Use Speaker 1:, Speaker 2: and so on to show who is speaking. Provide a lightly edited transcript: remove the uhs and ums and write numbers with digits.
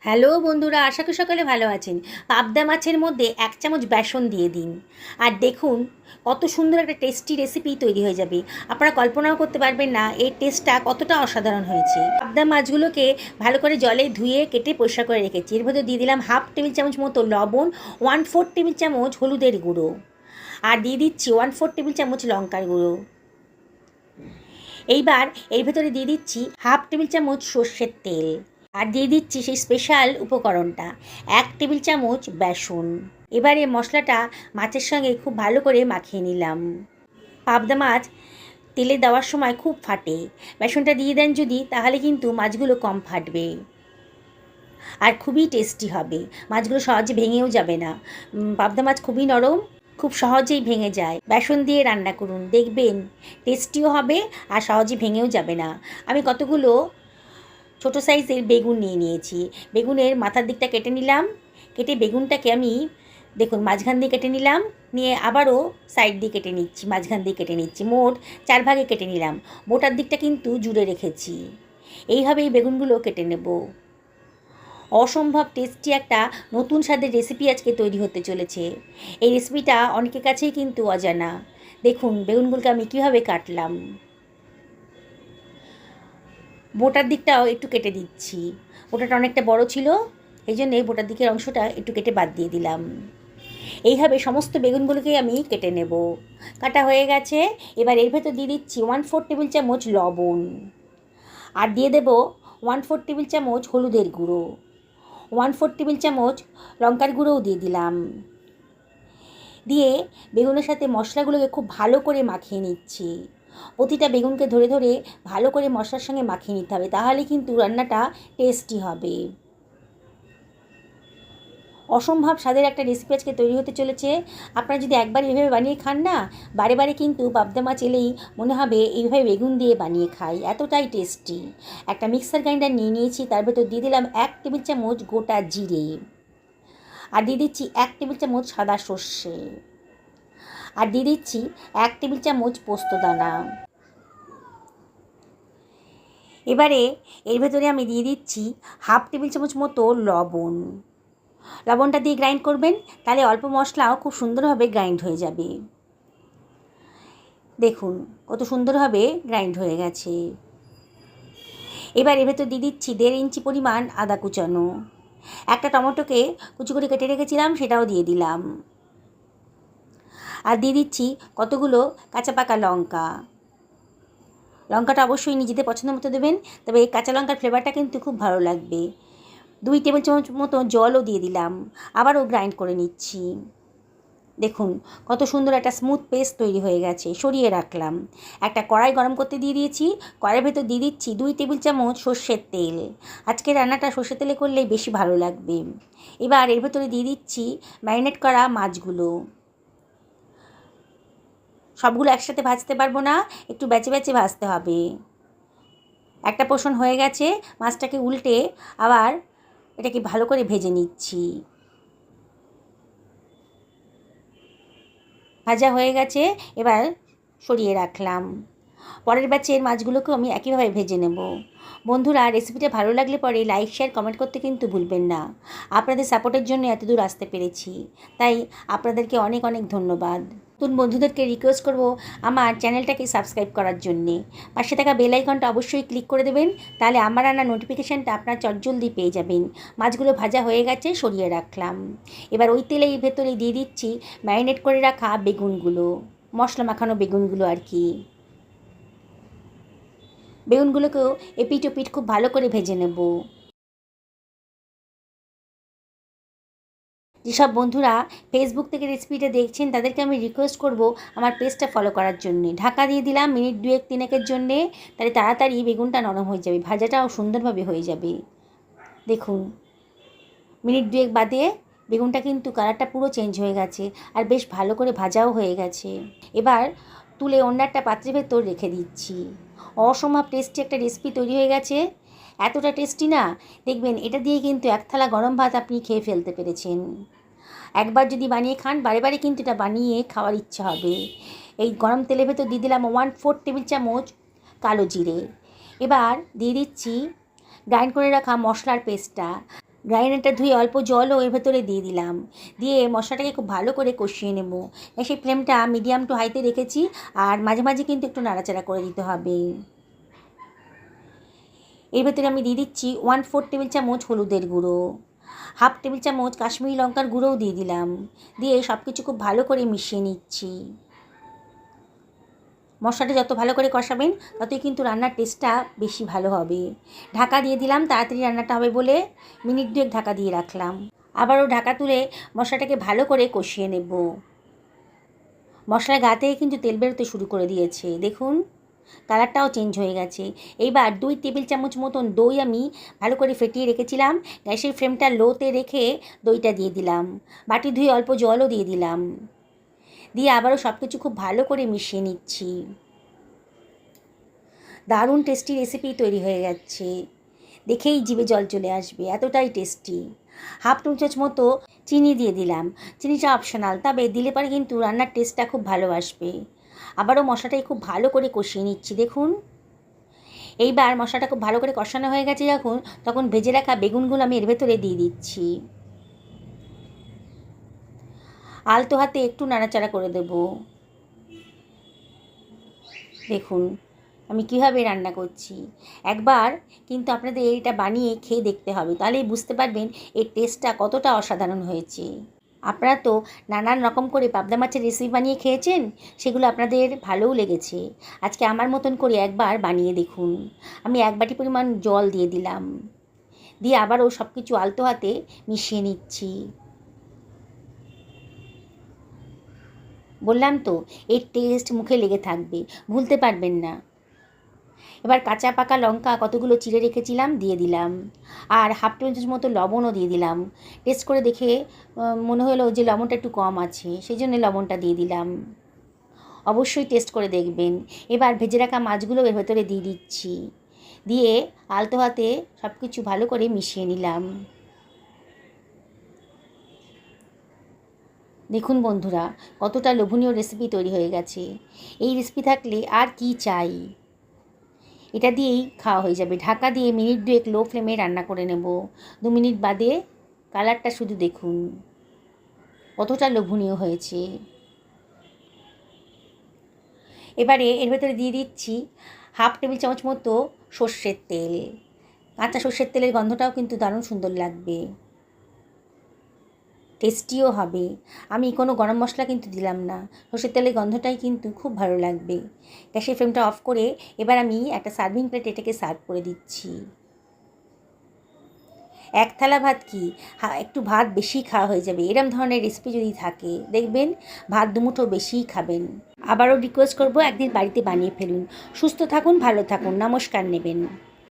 Speaker 1: Hello বন্ধুরা, আশা করি সকালে ভালো আছেন। পাবদা মাছের মধ্যে 1 চামচ বেসন দিয়ে দিন, আর দেখুন কত সুন্দর একটা টেস্টি রেসিপি তৈরি হয়ে যাবে। আপনারা কল্পনাও করতে পারবেন না এর টেস্টটা কতটা অসাধারণ হয়েছে। পাবদা মাছগুলোকে ভালো করে জলে ধুয়ে কেটে পরিষ্কার করে রেখেছি। এর মধ্যে দিয়ে দিলাম 1/2 টেবিল চামচ মতো লবণ, 1/4 টেবিল চামচ হলুদের গুঁড়ো, আর দিয়ে দিচ্ছি 1/4 টেবিল চামচ লঙ্কার গুঁড়ো। এইবার এর ভেতরে দিয়ে দিচ্ছি 1/2 টেবিল চামচ সর্ষের তেল, আর দিয়ে দিচ্ছি সেই স্পেশাল উপকরণটা 1 টেবিল চামচ বেসন। এবারে মশলাটা মাছের সঙ্গে খুব ভালো করে মাখিয়ে নিলাম। পাবদা মাছ তেলে দেওয়ার সময় খুব ফাটে, বেসনটা দিয়ে দেন যদি, তাহলে কিন্তু মাছগুলো কম ফাটবে আর খুবই টেস্টি হবে। মাছগুলো সহজে ভেঙেও যাবে না। পাবদা মাছ খুবই নরম, খুব সহজেই ভেঙে যায়। বেসন দিয়ে রান্না করুন, দেখবেন টেস্টিও হবে আর সহজে ভেঙেও যাবে না। আমি কতগুলো ছোটো সাইজের বেগুন নিয়েছি। বেগুনের মাথার দিকটা কেটে নিলাম, কেটে বেগুনটাকে আমি দেখুন মাঝখান দিয়ে কেটে নিলাম, নিয়ে আবারও সাইড দিয়ে কেটে নিচ্ছি, মাঝখান দিয়ে কেটে নিচ্ছি, মোট 4 ভাগে কেটে নিলাম। বোটার দিকটা কিন্তু জুড়ে রেখেছি। এইভাবেই বেগুনগুলো কেটে নেব। অসম্ভব টেস্টি একটা নতুন স্বাদের রেসিপি আজকে তৈরি হতে চলেছে। এই রেসিপিটা অনেকের কাছেই কিন্তু অজানা। দেখুন বেগুনগুলোকে আমি কীভাবে কাটলাম। বোটার দিকটাও একটু কেটে দিচ্ছি, বোটাটা অনেকটা বড় ছিল, এই জন্যে বোটার দিকের অংশটা একটু কেটে বাদ দিয়ে দিলাম। এইভাবে সমস্ত বেগুনগুলোকে আমি কেটে নেব। কাটা হয়ে গেছে। এবার এর ভেতর দিয়ে দিচ্ছি 1/4 টেবিল চামচ লবণ, আর দিয়ে দেব 1/4 টেবিল চামচ হলুদের গুঁড়ো, 1/4 টেবিল চামচ লঙ্কার গুঁড়োও দিয়ে দিলাম। দিয়ে বেগুনের সাথে মশলাগুলোকে খুব ভালো করে মাখিয়ে নিচ্ছি। প্রতিটা বেগুনকে ধরে ধরে ভালো করে মশলার সঙ্গে মাখিয়ে নিতে হবে, তাহলে কিন্তু রান্নাটা টেস্টি হবে। অসম্ভব স্বাদের একটা রেসিপি আজকে তৈরি হতে চলেছে। আপনারা যদি একবার এইভাবে বানিয়ে খান না, বারে বারে কিন্তু পাবদা মাছ এলেই মনে হবে এইভাবে বেগুন দিয়ে বানিয়ে খাই, এতটাই টেস্টি। একটা মিক্সার গ্রাইন্ডার নিয়ে নিয়েছি, তার ভেতর দিয়ে দিলাম 1 টেবিল চামচ গোটা জিরে, আর দিয়ে দিচ্ছি 1 টেবিল চামচ সাদা সর্ষে, আর দিয়ে দিচ্ছি 1 টেবিল চামচ পোস্তদানা। এবারে এর ভেতরে আমি দিয়ে দিচ্ছি 1/2 টেবিল চামচ মতো লবণ। লবণটা দিয়ে গ্রাইন্ড করবেন, তাহলে অল্প মশলাও খুব সুন্দরভাবে গ্রাইন্ড হয়ে যাবে। দেখুন কত সুন্দরভাবে গ্রাইন্ড হয়ে গেছে। এবার এর ভেতর দিয়ে দিচ্ছি 1.5 ইঞ্চি পরিমাণ আদা কুচানো। একটা টমেটোকে কুচি করে কেটে রেখেছিলাম, সেটাও দিয়ে দিলাম। আর দিয়ে দিচ্ছি কতগুলো কাঁচা পাকা লঙ্কা। লঙ্কাটা অবশ্যই নিজেদের পছন্দ মতো দেবেন, তবে এই কাঁচা লঙ্কার ফ্লেভারটা কিন্তু খুব ভালো লাগবে। 2 টেবিল চামচ মতো জলও দিয়ে দিলাম, আবারও গ্রাইন্ড করে নিচ্ছি। দেখুন কত সুন্দর একটা স্মুথ পেস্ট তৈরি হয়ে গেছে। সরিয়ে রাখলাম। একটা কড়াই গরম করতে দিয়ে দিয়েছি, কড়াইয়ের ভেতর দিয়ে দিচ্ছি 2 টেবিল চামচ সর্ষের তেল। আজকে রান্নাটা সর্ষের তেলে করলেই বেশি ভালো লাগবে। এবার এর ভেতরে দিয়ে দিচ্ছি ম্যারিনেট করা মাছগুলো। সবগুলো একসাথে ভাজতে পারবো না, একটু বেঁচে বেঁচে ভাজতে হবে। একটা পোর্শন হয়ে গেছে, মাছটাকে উল্টে আবার এটাকে ভালো করে ভেজে নিচ্ছি। ভাজা হয়ে গেছে, এবার সরিয়ে রাখলাম। পরের ব্যাচের মাছগুলোকেও আমি একইভাবে ভেজে নেব। বন্ধুরা, রেসিপিটা ভালো লাগলে পরে লাইক শেয়ার কমেন্ট করতে কিন্তু ভুলবেন না। আপনাদের সাপোর্টের জন্য এতদূর আসতে পেরেছি, তাই আপনাদেরকে অনেক অনেক ধন্যবাদ। নতুন বন্ধুদেরকে রিকোয়েস্ট করব আমার চ্যানেলটাকে সাবস্ক্রাইব করার জন্যে। পাশে থাকা বেল আইকনটা অবশ্যই ক্লিক করে দেবেন, তাহলে আমার রান্নার নোটিফিকেশানটা আপনার চটজলদি পেয়ে যাবেন। মাছগুলো ভাজা হয়ে গেছে, সরিয়ে রাখলাম। এবার ওই তেলের ভেতরে দিয়ে দিচ্ছি ম্যারিনেট করে রাখা বেগুনগুলো, মশলা মাখানো বেগুনগুলো আর কি। বেগুনগুলোকেও এপিট ওপিট খুব ভালো করে ভেজে নেব। যেসব বন্ধুরা ফেসবুক থেকে রেসিপিটা দেখছেন, তাদেরকে আমি রিকোয়েস্ট করব আমার পেজটা ফলো করার জন্যে। ঢাকা দিয়ে দিলাম মিনিট 2-3 জন্যে, তাহলে তাড়াতাড়ি বেগুনটা নরম হয়ে যাবে, ভাজাটাও সুন্দরভাবে হয়ে যাবে। দেখুন মিনিট 2 বাদে বেগুনটা কিন্তু কালারটা পুরো চেঞ্জ হয়ে গেছে, আর বেশ ভালো করে ভাজাও হয়ে গেছে। এবার তুলে অন্য একটা পাত্রের ভেতর রেখে দিচ্ছি। অসম্ভব টেস্টি একটা রেসিপি তৈরি হয়ে গেছে। এতটা টেস্টি না, দেখবেন এটা দিয়ে কিন্তু 1 থালা গরম ভাত আপনি খেয়ে ফেলতে পেরেছেন। একবার যদি বানিয়ে খান, বারে বারে কিন্তু এটা বানিয়ে খাওয়ার ইচ্ছা হবে। এই গরম তেলের ভেতর দিয়ে দিলাম 1/4 টেবিল চামচ কালো জিরে। এবার দিয়ে দিচ্ছি গ্রাইন্ড করে রাখা মশলার পেস্টটা। গ্রাইন্ডারটা ধুয়ে অল্প জলও এর ভেতরে দিয়ে দিলাম, দিয়ে মশলাটাকে খুব ভালো করে কষিয়ে নেব। সেই ফ্লেমটা মিডিয়াম টু হাইতে রেখেছি, আর মাঝে মাঝে কিন্তু একটু নাড়াচাড়া করে দিতে হবে। এর ভেতরে আমি দিয়ে দিচ্ছি 1/4 টেবিল চামচ হলুদের গুঁড়ো, 1/2 টেবিল চামচ কাশ্মীরি লঙ্কার গুঁড়োও দিয়ে দিলাম, দিয়ে সব কিছু খুব ভালো করে মিশিয়ে নিচ্ছি। মশলাটা যত ভালো করে কষাবেন ততই কিন্তু রান্নার টেস্টটা বেশি ভালো হবে। ঢাকা দিয়ে দিলাম, তাড়াতাড়ি রান্নাটা হবে বলে মিনিট 2 ঢাকা দিয়ে রাখলাম। আবারও ঢাকা তুলে মশলাটাকে ভালো করে কষিয়ে নেব। মশলার গা থেকে কিন্তু তেল বেরোতে শুরু করে দিয়েছে, দেখুন কালারটাও চেঞ্জ হয়ে গেছে। এইবার 2 টেবিল চামচ মতন দই আমি ভালো করে ফেটিয়ে রেখেছিলাম, গ্যাসের ফ্লেমটা লোতে রেখে দইটা দিয়ে দিলাম, বাটি ধুয়ে অল্প জলও দিয়ে দিলাম, দিয়ে আবারও সব কিছু খুব ভালো করে মিশিয়ে নিচ্ছি। দারুণ টেস্টি রেসিপি তৈরি হয়ে যাচ্ছে, দেখেই জিভে জল চলে আসবে, এতটাই টেস্টি। 1/2 চামচ মতো চিনি দিয়ে দিলাম, চিনিটা অপশনাল, তবে দিলে পরে কিন্তু রান্নার টেস্টটা খুব ভালো আসবে। আবারও মশলাটাকে খুব ভালো করে কষিয়ে নিচ্ছি, দেখুন। এইবার মশলাটা খুব ভালো করে কষানো হয়ে গেছে যখন, তখন ভেজে রাখা বেগুনগুলো আমি এর ভেতরে দিয়ে দিচ্ছি। আলতো হাতে একটু নাড়াচাড়া করে দেব। দেখুন আমি কীভাবে রান্না করছি, একবার কিন্তু আপনাদের এটা বানিয়ে খেয়ে দেখতে হবে, তাহলেই বুঝতে পারবেন এর টেস্টটা কতটা অসাধারণ হয়েছে। আপনারা তো নানান রকম করে পাবদা মাছের রেসিপি বানিয়ে খেয়েছেন, সেগুলো আপনাদের ভালোও লেগেছে। আজকে আমার মতন করে একবার বানিয়ে দেখুন। আমি 1 বাটি পরিমাণ জল দিয়ে দিলাম, দিয়ে আবারও সব কিছু আলতো হাতে মিশিয়ে নিচ্ছি। বললাম তো এর টেস্ট মুখে লেগে থাকবে, ভুলতে পারবেন না। এবার কাঁচা পাকা লঙ্কা কতগুলো চিড়ে রেখেছিলাম দিয়ে দিলাম, আর 1/2 টেবিল চামচ মতো লবণও দিয়ে দিলাম। টেস্ট করে দেখে মনে হলো যে লবণটা একটু কম আছে, সেই জন্য লবণটা দিয়ে দিলাম। অবশ্যই টেস্ট করে দেখবেন। এবার ভেজে রাখা মাছগুলো এর ভেতরে দিয়ে দিচ্ছি, দিয়ে আলতো হাতে সব কিছু ভালো করে মিশিয়ে নিলাম। দেখুন বন্ধুরা, কতটা লোভনীয় রেসিপি তৈরি হয়ে গেছে। এই রেসিপি থাকলে আর কি চাই, এটা দিয়েই খাওয়া হয়ে যাবে। ঢাকা দিয়ে মিনিট 2 লো ফ্লেমে রান্না করে নেব। 2 মিনিট বাদে কালারটা শুধু দেখুন কতটা লোভনীয় হয়েছে। এবারে এর ভেতরে দিয়ে দিচ্ছি 1/2 টেবিল চামচ মতো সর্ষের তেল। কাঁচা সর্ষের তেলের গন্ধটাও কিন্তু দারুণ সুন্দর লাগবে, টেস্টিও হবে। আমি কোনো গরম মশলা কিন্তু দিলাম না, সর্ষের তেলের গন্ধটাই কিন্তু খুব ভালো লাগবে। গ্যাসের ফ্লেমটা অফ করে এবার আমি একটা সার্ভিং প্লেট এটাকে সার্ভ করে দিচ্ছি। 1 থালা ভাত কি একটু ভাত বেশি খাওয়া হয়ে যাবে, এরম ধরনের রেসিপি যদি থাকে দেখবেন ভাত দুমুঠো বেশিই খাবেন। আবারও রিকোয়েস্ট করব একদিন বাড়িতে বানিয়ে ফেলুন। সুস্থ থাকুন, ভালো থাকুন, নমস্কার নেবেন।